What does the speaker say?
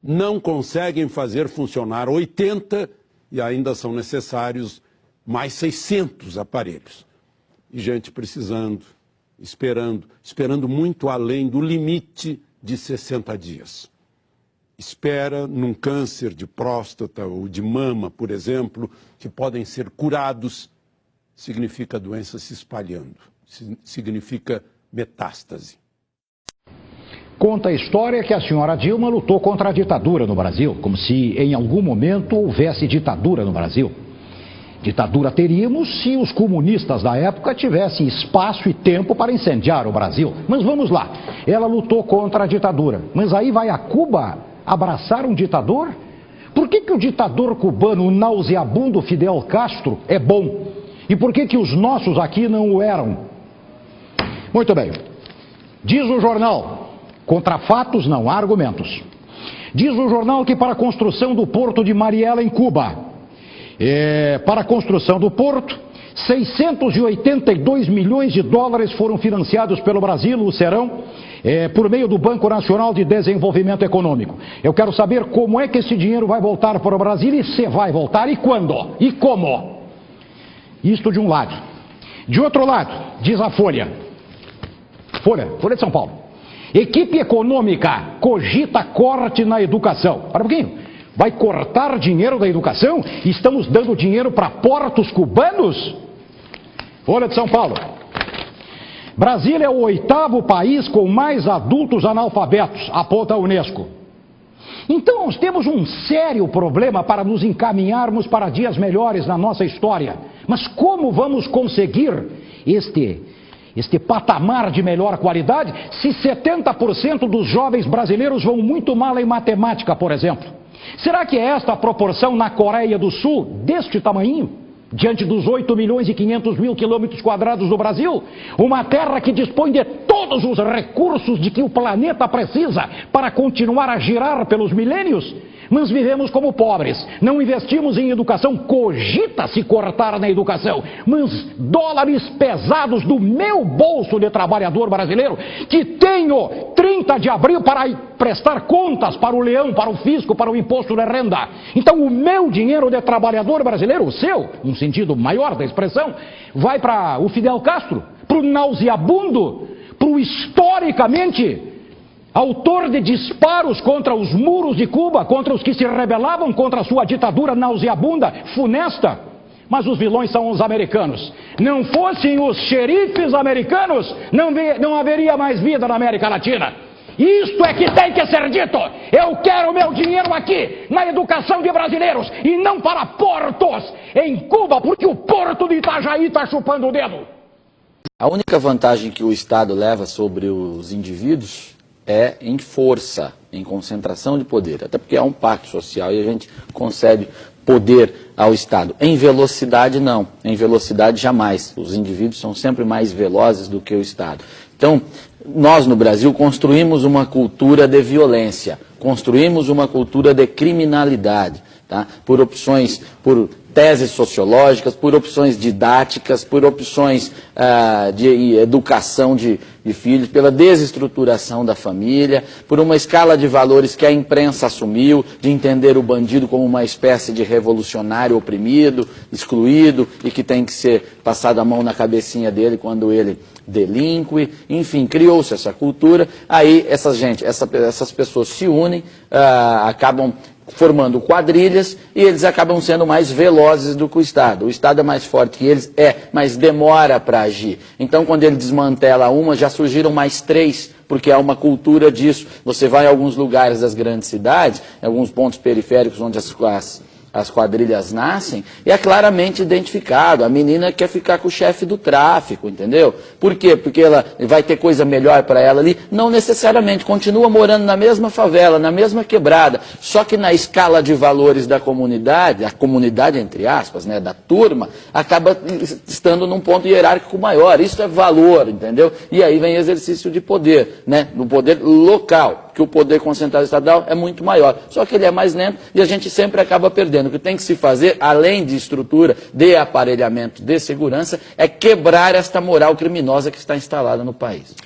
não conseguem fazer funcionar 80 e ainda são necessários mais 600 aparelhos. E gente precisando, esperando muito além do limite de 60 dias. Espera num câncer de próstata ou de mama, por exemplo, que podem ser curados, significa doença se espalhando, significa metástase. Conta a história que a senhora Dilma lutou contra a ditadura no Brasil, como se em algum momento houvesse ditadura no Brasil. Ditadura teríamos se os comunistas da época tivessem espaço e tempo para incendiar o Brasil. Mas vamos lá, ela lutou contra a ditadura, mas aí vai a Cuba abraçar um ditador? Por que o ditador cubano, o nauseabundo Fidel Castro, é bom? E por que os nossos aqui não o eram? Muito bem, diz o jornal, contra fatos não há argumentos. Diz o jornal que para a construção do porto de Mariela em Cuba, para a construção do porto, 682 milhões de dólares foram financiados pelo Brasil, o Serão, por meio do Banco Nacional de Desenvolvimento Econômico. Eu quero saber como é que esse dinheiro vai voltar para o Brasil e se vai voltar e quando e como. Isto de um lado. De outro lado, diz a Folha de São Paulo. Equipe econômica cogita corte na educação. Para um pouquinho. Vai cortar dinheiro da educação? Estamos dando dinheiro para portos cubanos? Folha de São Paulo. Brasil é o 8º país com mais adultos analfabetos, aponta a Unesco. Então nós temos um sério problema para nos encaminharmos para dias melhores na nossa história. Mas como vamos conseguir este patamar de melhor qualidade se 70% dos jovens brasileiros vão muito mal em matemática, por exemplo? Será que é esta a proporção na Coreia do Sul, deste tamanho? Diante dos 8 milhões e 500 mil quilômetros quadrados do Brasil? Uma terra que dispõe de todos os recursos de que o planeta precisa para continuar a girar pelos milênios? Mas vivemos como pobres, não investimos em educação, cogita-se cortar na educação, mas dólares pesados do meu bolso de trabalhador brasileiro, que tenho 30 de abril para prestar contas para o leão, para o fisco, para o imposto de renda. Então o meu dinheiro de trabalhador brasileiro, o seu, num sentido maior da expressão, vai para o Fidel Castro, para o nauseabundo, para o historicamente autor de disparos contra os muros de Cuba, contra os que se rebelavam contra a sua ditadura nauseabunda, funesta. Mas os vilões são os americanos. Não fossem os xerifes americanos, não haveria mais vida na América Latina. Isto é que tem que ser dito. Eu quero meu dinheiro aqui, na educação de brasileiros, e não para portos em Cuba, porque o porto de Itajaí está chupando o dedo. A única vantagem que o Estado leva sobre os indivíduos é em força, em concentração de poder, até porque é um pacto social e a gente concede poder ao Estado. Em velocidade, não. Em velocidade, jamais. Os indivíduos são sempre mais velozes do que o Estado. Então, nós no Brasil construímos uma cultura de violência, construímos uma cultura de criminalidade, tá? Por opções, por teses sociológicas, por opções didáticas, por opções de educação de filhos, pela desestruturação da família, por uma escala de valores que a imprensa assumiu, de entender o bandido como uma espécie de revolucionário oprimido, excluído, e que tem que ser passado a mão na cabecinha dele quando ele delinque. Enfim, criou-se essa cultura, aí essas pessoas se unem, acabam formando quadrilhas e eles acabam sendo mais velozes do que o Estado. O Estado é mais forte que eles, mas demora para agir. Então, quando ele desmantela uma, já surgiram mais 3, porque há uma cultura disso. Você vai em alguns lugares das grandes cidades, em alguns pontos periféricos onde as quadrilhas nascem, e é claramente identificado. A menina quer ficar com o chefe do tráfico, entendeu? Por quê? Porque ela vai ter coisa melhor para ela ali? Não necessariamente. Continua morando na mesma favela, na mesma quebrada, só que na escala de valores da comunidade, a comunidade entre aspas, né, da turma, acaba estando num ponto hierárquico maior. Isso é valor, entendeu? E aí vem exercício de poder, né, no poder local, que o poder concentrado estatal é muito maior. Só que ele é mais lento e a gente sempre acaba perdendo. O que tem que se fazer, além de estrutura, de aparelhamento, de segurança, é quebrar esta moral criminosa que está instalada no país.